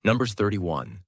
Numbers 31.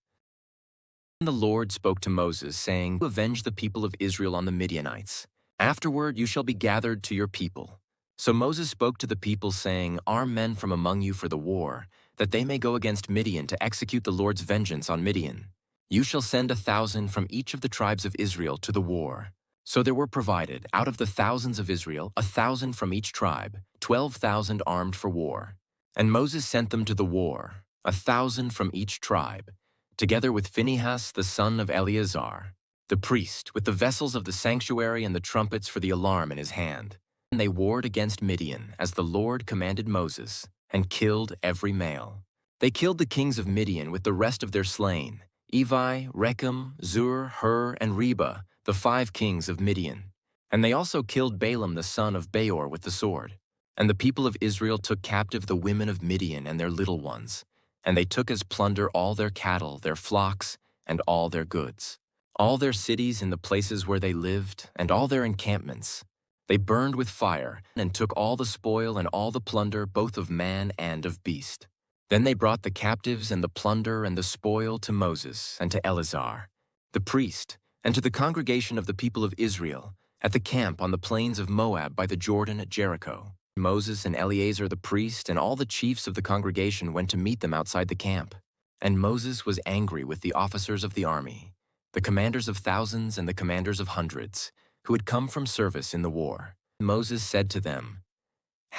And the Lord spoke to Moses, saying, "Avenge the people of Israel on the Midianites. Afterward you shall be gathered to your people." So Moses spoke to the people, saying, "Arm men from among you for the war, that they may go against Midian to execute the Lord's vengeance on Midian. You shall send 1,000 from each of the tribes of Israel to the war." So there were provided, out of the thousands of Israel, 1,000 from each tribe, 12,000 armed for war. And Moses sent them to the war, 1,000 from each tribe, together with Phinehas the son of Eleazar, the priest, with the vessels of the sanctuary and the trumpets for the alarm in his hand. And they warred against Midian, as the Lord commanded Moses, and killed every male. They killed the kings of Midian with the rest of their slain, Evi, Rechem, Zur, Hur, and Reba, the 5 kings of Midian. And they also killed Balaam the son of Beor with the sword. And the people of Israel took captive the women of Midian and their little ones. And they took as plunder all their cattle, their flocks, and all their goods, all their cities in the places where they lived, and all their encampments. They burned with fire, and took all the spoil and all the plunder, both of man and of beast. Then they brought the captives and the plunder and the spoil to Moses and to Eleazar, the priest, and to the congregation of the people of Israel, at the camp on the plains of Moab by the Jordan at Jericho. Moses and Eleazar the priest and all the chiefs of the congregation went to meet them outside the camp. And Moses was angry with the officers of the army, the commanders of thousands and the commanders of hundreds, who had come from service in the war. Moses said to them,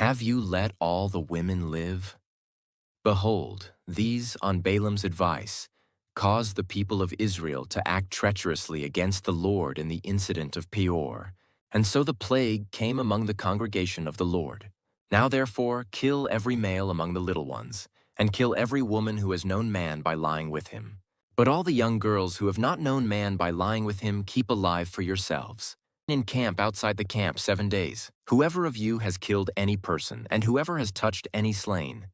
"Have you let all the women live? Behold, these, on Balaam's advice, caused the people of Israel to act treacherously against the Lord in the incident of Peor. And so the plague came among the congregation of the Lord. Now therefore kill every male among the little ones, and kill every woman who has known man by lying with him. But all the young girls who have not known man by lying with him keep alive for yourselves. Encamp outside the camp 7 days. Whoever of you has killed any person, and whoever has touched any slain,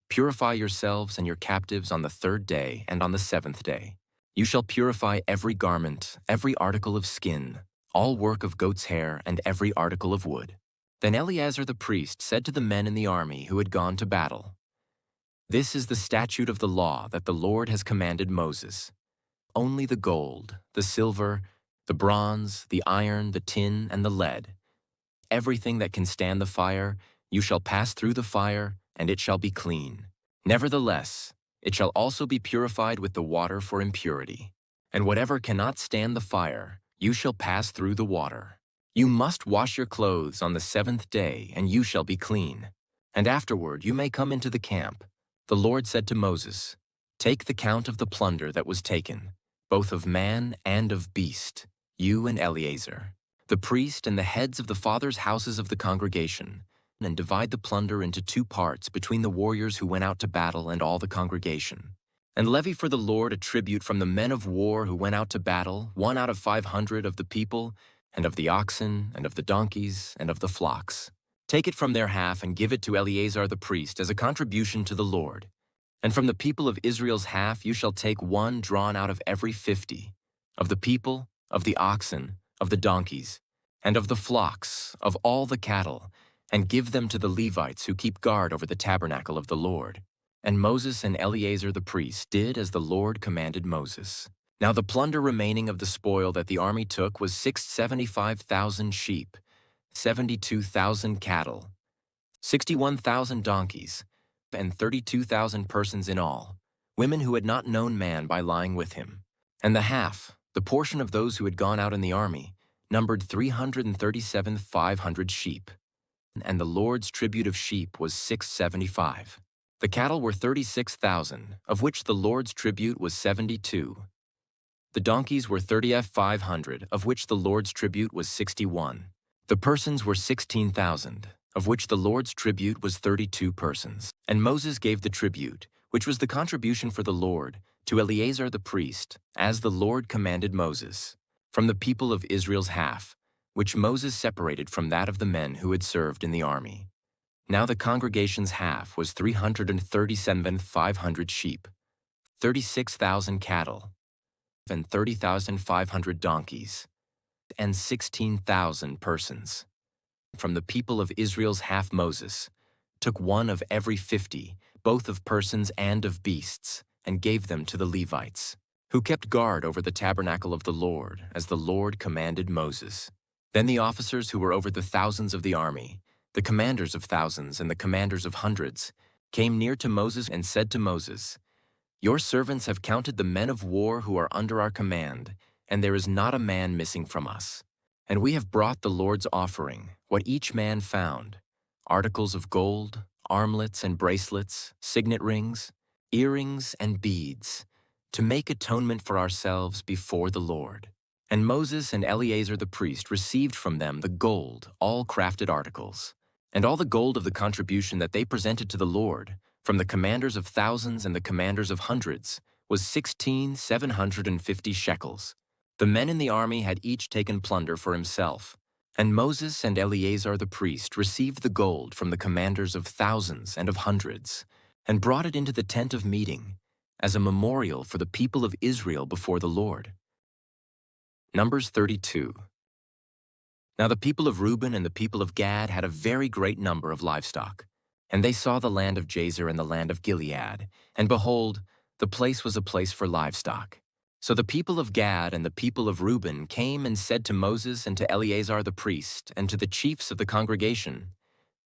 purify yourselves and your captives on the 3rd day and on the 7th day. You shall purify every garment, every article of skin, all work of goat's hair, and every article of wood." Then Eleazar the priest said to the men in the army who had gone to battle, "This is the statute of the law that the Lord has commanded Moses. Only the gold, the silver, the bronze, the iron, the tin, and the lead, everything that can stand the fire, you shall pass through the fire, and it shall be clean. Nevertheless, it shall also be purified with the water for impurity. And whatever cannot stand the fire, you shall pass through the water. You must wash your clothes on the 7th day, and you shall be clean. And afterward you may come into the camp." The Lord said to Moses, "Take the count of the plunder that was taken, both of man and of beast, you and Eleazar, the priest, and the heads of the fathers' houses of the congregation, and divide the plunder into 2 parts between the warriors who went out to battle and all the congregation. And levy for the Lord a tribute from the men of war who went out to battle, 1 out of 500 of the people, and of the oxen, and of the donkeys, and of the flocks. Take it from their half and give it to Eleazar the priest as a contribution to the Lord. And from the people of Israel's half you shall take 1 drawn out of every 50, of the people, of the oxen, of the donkeys, and of the flocks, of all the cattle, and give them to the Levites who keep guard over the tabernacle of the Lord." And Moses and Eleazar the priest did as the Lord commanded Moses. Now the plunder remaining of the spoil that the army took was 675,000 sheep, 72,000 cattle, 61,000 donkeys, and 32,000 persons in all, women who had not known man by lying with him. And the half, the portion of those who had gone out in the army, numbered 337,500 sheep. And the Lord's tribute of sheep was 675. The cattle were 36,000, of which the Lord's tribute was 72. The donkeys were 30,500, of which the Lord's tribute was 61. The persons were 16,000, of which the Lord's tribute was 32 persons. And Moses gave the tribute, which was the contribution for the Lord, to Eleazar the priest, as the Lord commanded Moses, from the people of Israel's half, which Moses separated from that of the men who had served in the army. Now the congregation's half was 337,500 sheep, 36,000 cattle, and 30,500 donkeys, and 16,000 persons. From the people of Israel's half Moses took 1 of every 50, both of persons and of beasts, and gave them to the Levites, who kept guard over the tabernacle of the Lord, as the Lord commanded Moses. Then the officers who were over the thousands of the army, the commanders of thousands and the commanders of hundreds, came near to Moses and said to Moses, "Your servants have counted the men of war who are under our command, and there is not a man missing from us. And we have brought the Lord's offering, what each man found, articles of gold, armlets and bracelets, signet rings, earrings and beads, to make atonement for ourselves before the Lord." And Moses and Eleazar the priest received from them the gold, all crafted articles, and all the gold of the contribution that they presented to the Lord, from the commanders of thousands and the commanders of hundreds, was 16,750 shekels. The men in the army had each taken plunder for himself, and Moses and Eleazar the priest received the gold from the commanders of thousands and of hundreds, and brought it into the tent of meeting, as a memorial for the people of Israel before the Lord. Numbers 32. Now the people of Reuben and the people of Gad had a very great number of livestock. And they saw the land of Jazer and the land of Gilead, and behold, the place was a place for livestock. So the people of Gad and the people of Reuben came and said to Moses and to Eleazar the priest and to the chiefs of the congregation,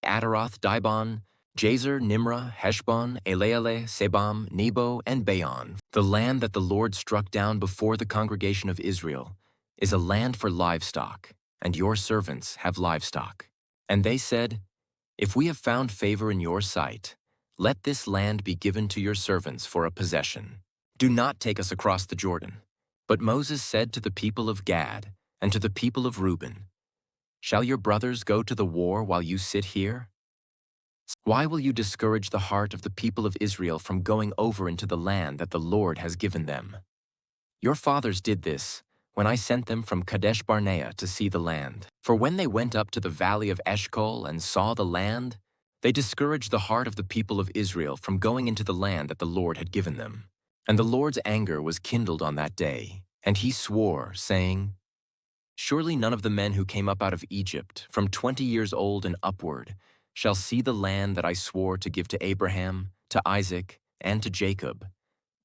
Ataroth, Dibon, Jazer, Nimrah, Heshbon, Eleale, Sebam, Nebo, and Baon, the land that the Lord struck down before the congregation of Israel, is a land for livestock, and your servants have livestock. And they said, "If we have found favor in your sight, let this land be given to your servants for a possession. Do not take us across the Jordan." But Moses said to the people of Gad and to the people of Reuben, "Shall your brothers go to the war while you sit here? Why will you discourage the heart of the people of Israel from going over into the land that the Lord has given them? Your fathers did this when I sent them from Kadesh Barnea to see the land. For when they went up to the valley of Eshcol and saw the land, they discouraged the heart of the people of Israel from going into the land that the Lord had given them. And the Lord's anger was kindled on that day, and he swore, saying, Surely none of the men who came up out of Egypt, from 20 years old and upward, shall see the land that I swore to give to Abraham, to Isaac, and to Jacob,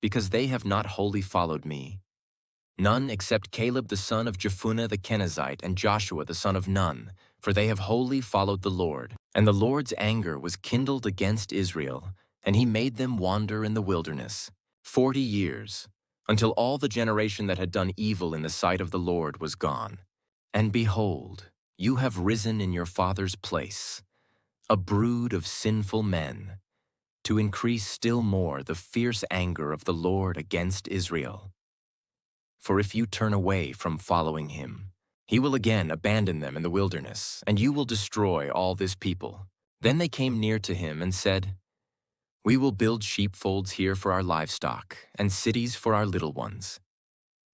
because they have not wholly followed me. None except Caleb the son of Jephunneh the Kenizzite and Joshua the son of Nun, for they have wholly followed the Lord. And the Lord's anger was kindled against Israel, and he made them wander in the wilderness 40 years, until all the generation that had done evil in the sight of the Lord was gone. And behold, you have risen in your father's place, a brood of sinful men, to increase still more the fierce anger of the Lord against Israel. For if you turn away from following him, he will again abandon them in the wilderness, and you will destroy all this people. Then they came near to him and said, We will build sheepfolds here for our livestock, and cities for our little ones.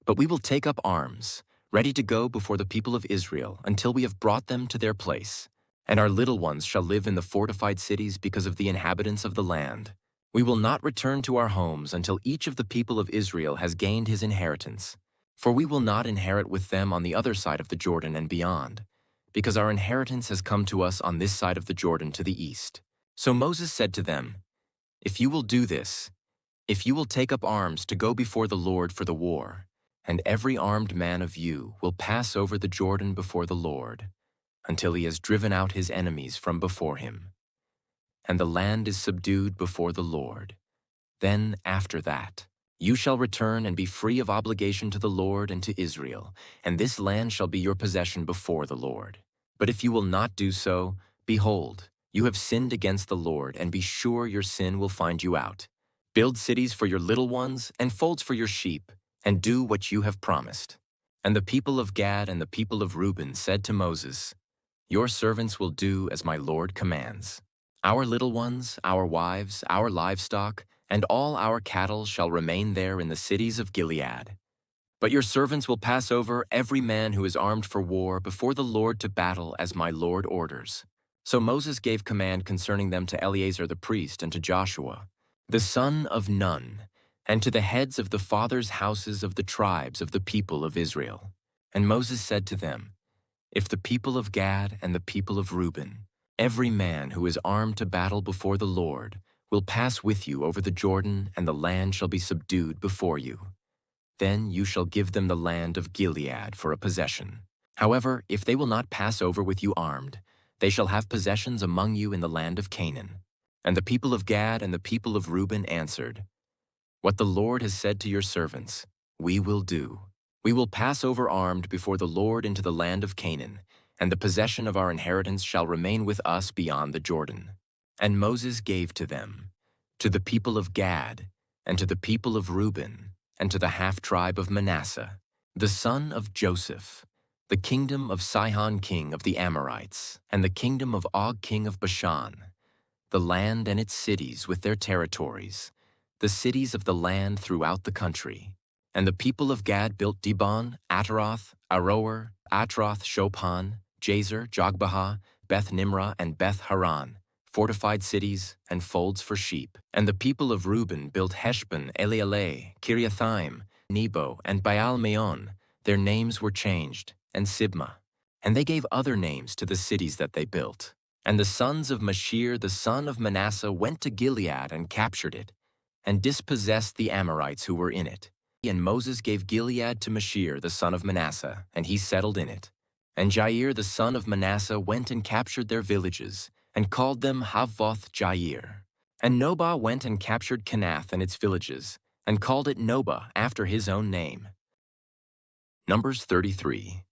But we will take up arms, ready to go before the people of Israel, until we have brought them to their place. And our little ones shall live in the fortified cities because of the inhabitants of the land. We will not return to our homes until each of the people of Israel has gained his inheritance. For we will not inherit with them on the other side of the Jordan and beyond, because our inheritance has come to us on this side of the Jordan to the east. So Moses said to them, If you will do this, if you will take up arms to go before the Lord for the war, and every armed man of you will pass over the Jordan before the Lord, until he has driven out his enemies from before him, and the land is subdued before the Lord. Then, after that, you shall return and be free of obligation to the Lord and to Israel, and this land shall be your possession before the Lord. But if you will not do so, behold, you have sinned against the Lord, and be sure your sin will find you out. Build cities for your little ones and folds for your sheep, and do what you have promised. And the people of Gad and the people of Reuben said to Moses, Your servants will do as my Lord commands. Our little ones, our wives, our livestock, and all our cattle shall remain there in the cities of Gilead. But your servants will pass over every man who is armed for war before the Lord to battle as my Lord orders. So Moses gave command concerning them to Eleazar the priest and to Joshua, the son of Nun, and to the heads of the fathers' houses of the tribes of the people of Israel. And Moses said to them, If the people of Gad and the people of Reuben, every man who is armed to battle before the Lord, will pass with you over the Jordan, and the land shall be subdued before you. Then you shall give them the land of Gilead for a possession. However, if they will not pass over with you armed, they shall have possessions among you in the land of Canaan. And the people of Gad and the people of Reuben answered, What the Lord has said to your servants, we will do. We will pass over armed before the Lord into the land of Canaan, and the possession of our inheritance shall remain with us beyond the Jordan. And Moses gave to them, to the people of Gad, and to the people of Reuben, and to the half-tribe of Manasseh, the son of Joseph, the kingdom of Sihon king of the Amorites, and the kingdom of Og king of Bashan, the land and its cities with their territories, the cities of the land throughout the country. And the people of Gad built Dibon, Ataroth, Aroer, Atroth, Shophan, Jazer, Jogbehah, Beth Nimrah, and Beth Haran, fortified cities and folds for sheep. And the people of Reuben built Heshbon, Elealeh, Kiriathaim, Nebo, and Baal-Meon. Their names were changed, and Sibmah. And they gave other names to the cities that they built. And the sons of Mashir, the son of Manasseh, went to Gilead and captured it, and dispossessed the Amorites who were in it. And Moses gave Gilead to Mashir, the son of Manasseh, and he settled in it. And Jair, the son of Manasseh, went and captured their villages, and called them Havoth Jair. And Nobah went and captured Kenath and its villages, and called it Nobah after his own name. Numbers 33.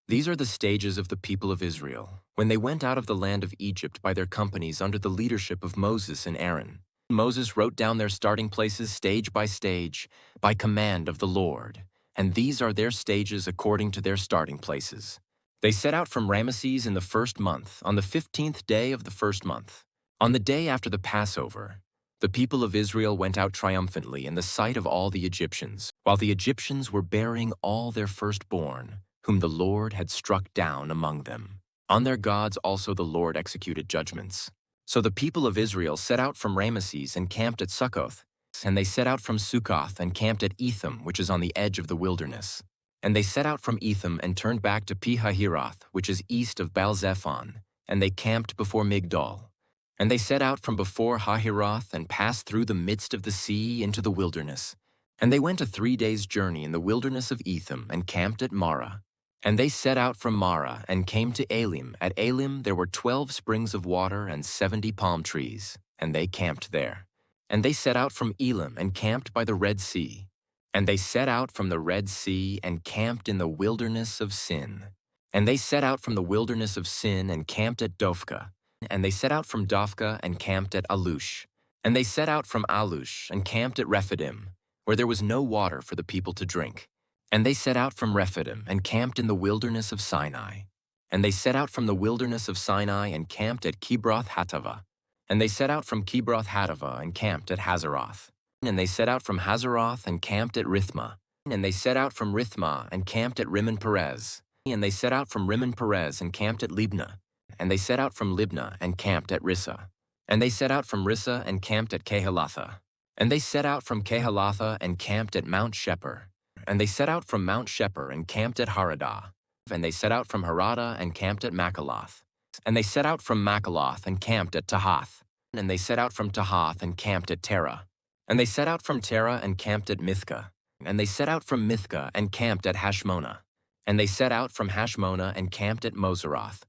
These are the stages of the people of Israel, when they went out of the land of Egypt by their companies under the leadership of Moses and Aaron. Moses wrote down their starting places stage by stage, by command of the Lord, and these are their stages according to their starting places. They set out from Ramesses in the first month, on the 15th day of the first month. On the day after the Passover, the people of Israel went out triumphantly in the sight of all the Egyptians, while the Egyptians were burying all their firstborn, whom the Lord had struck down among them. On their gods also the Lord executed judgments. So the people of Israel set out from Ramesses and camped at Succoth, and they set out from Succoth and camped at Etham, which is on the edge of the wilderness. And they set out from Etham and turned back to Pi-hahiroth, which is east of Baal-zephon, and they camped before Migdol. And they set out from before Hahiroth and passed through the midst of the sea into the wilderness. And they went a 3 days' journey in the wilderness of Etham and camped at Marah. And they set out from Marah and came to Elim. At Elim there were 12 springs of water and 70 palm trees, and they camped there. And they set out from Elim and camped by the Red Sea. And they set out from the Red Sea and camped in the wilderness of Sin. And they set out from the wilderness of Sin and camped at Dophkah. And they set out from Dophkah and camped at Alush. And they set out from Alush and camped at Rephidim, where there was no water for the people to drink. And they set out from Rephidim and camped in the wilderness of Sinai. And they set out from the wilderness of Sinai and camped at Kibroth-Hattaavah. And they set out from Kibroth-Hattaavah and camped at Hazeroth. And they set out from Hazeroth and camped at Rithmah. And they set out from Rithmah and camped at Rimmon-Perez. And they set out from Rimmon-Perez and camped at Libnah. And they set out from Libnah and camped at Rissah. And they set out from Rissah and camped at Kehelatha. And they set out from Kehelatha and camped at Mount Shepher. And they set out from Mount Shepher and camped at Haradah. And they set out from Haradah and camped at Makaloth. And they set out from Makaloth and camped at Tahath. And they set out from Tahath and camped at Terah. And they set out from Terah and camped at Mithkah. And they set out from Mithkah and camped at Hashmonah. And they set out from Hashmonah and camped at Moseroth.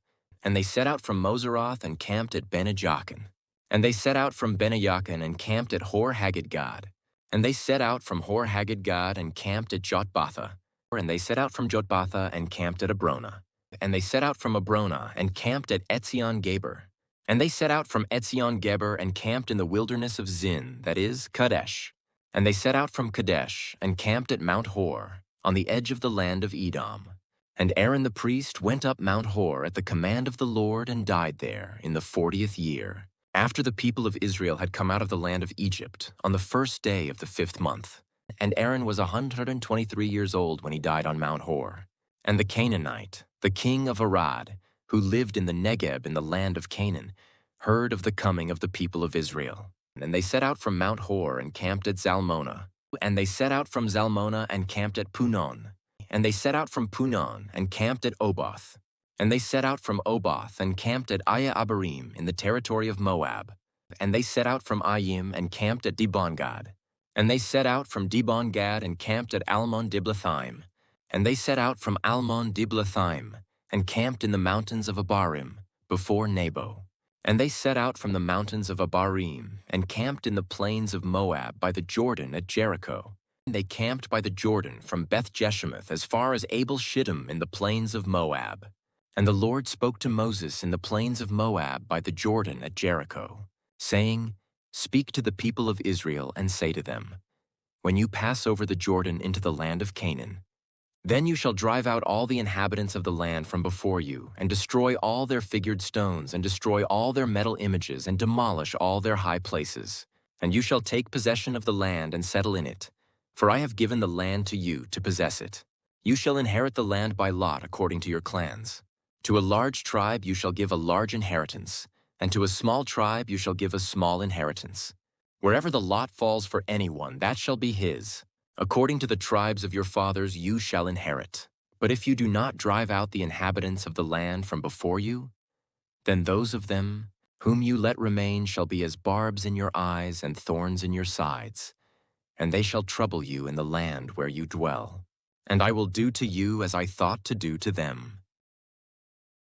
And they set out from Moseroth and camped at Bene-Jaakan. And they set out from Bene-Jaakan and camped at Hor-Haggidgad. And they set out from Hor-Haggidgad and camped at Jotbatha. And they set out from Jotbatha and camped at Abrona. And they set out from Abrona and camped at Etzion-Geber. And they set out from Etzion-Geber and camped in the wilderness of Zin, that is, Kadesh. And they set out from Kadesh and camped at Mount Hor, on the edge of the land of Edom. And Aaron the priest went up Mount Hor at the command of the Lord and died there in the 40th year, after the people of Israel had come out of the land of Egypt, on the first day of the 5th month. And Aaron was 123 years old when he died on Mount Hor. And the Canaanite, the king of Arad, who lived in the Negeb in the land of Canaan, heard of the coming of the people of Israel. And they set out from Mount Hor and camped at Zalmonah. And they set out from Zalmonah and camped at Punon. And they set out from Punon and camped at Oboth. And they set out from Oboth and camped at Aya Abarim in the territory of Moab. And they set out from Ayim and camped at Dibon-gad. And they set out from Dibon-gad and camped at Almon-Diblathaim. And they set out from Almon-Diblathaim and camped in the mountains of Abarim, before Nebo. And they set out from the mountains of Abarim and camped in the plains of Moab by the Jordan at Jericho. And they camped by the Jordan from Beth-Jeshimoth as far as Abel-Shittim in the plains of Moab. And the Lord spoke to Moses in the plains of Moab by the Jordan at Jericho, saying, "Speak to the people of Israel and say to them, when you pass over the Jordan into the land of Canaan, then you shall drive out all the inhabitants of the land from before you, and destroy all their figured stones, and destroy all their metal images, and demolish all their high places. And you shall take possession of the land and settle in it, for I have given the land to you to possess it. You shall inherit the land by lot according to your clans. To a large tribe you shall give a large inheritance, and to a small tribe you shall give a small inheritance. Wherever the lot falls for anyone, that shall be his. According to the tribes of your fathers you shall inherit. But if you do not drive out the inhabitants of the land from before you, then those of them whom you let remain shall be as barbs in your eyes and thorns in your sides, and they shall trouble you in the land where you dwell. And I will do to you as I thought to do to them.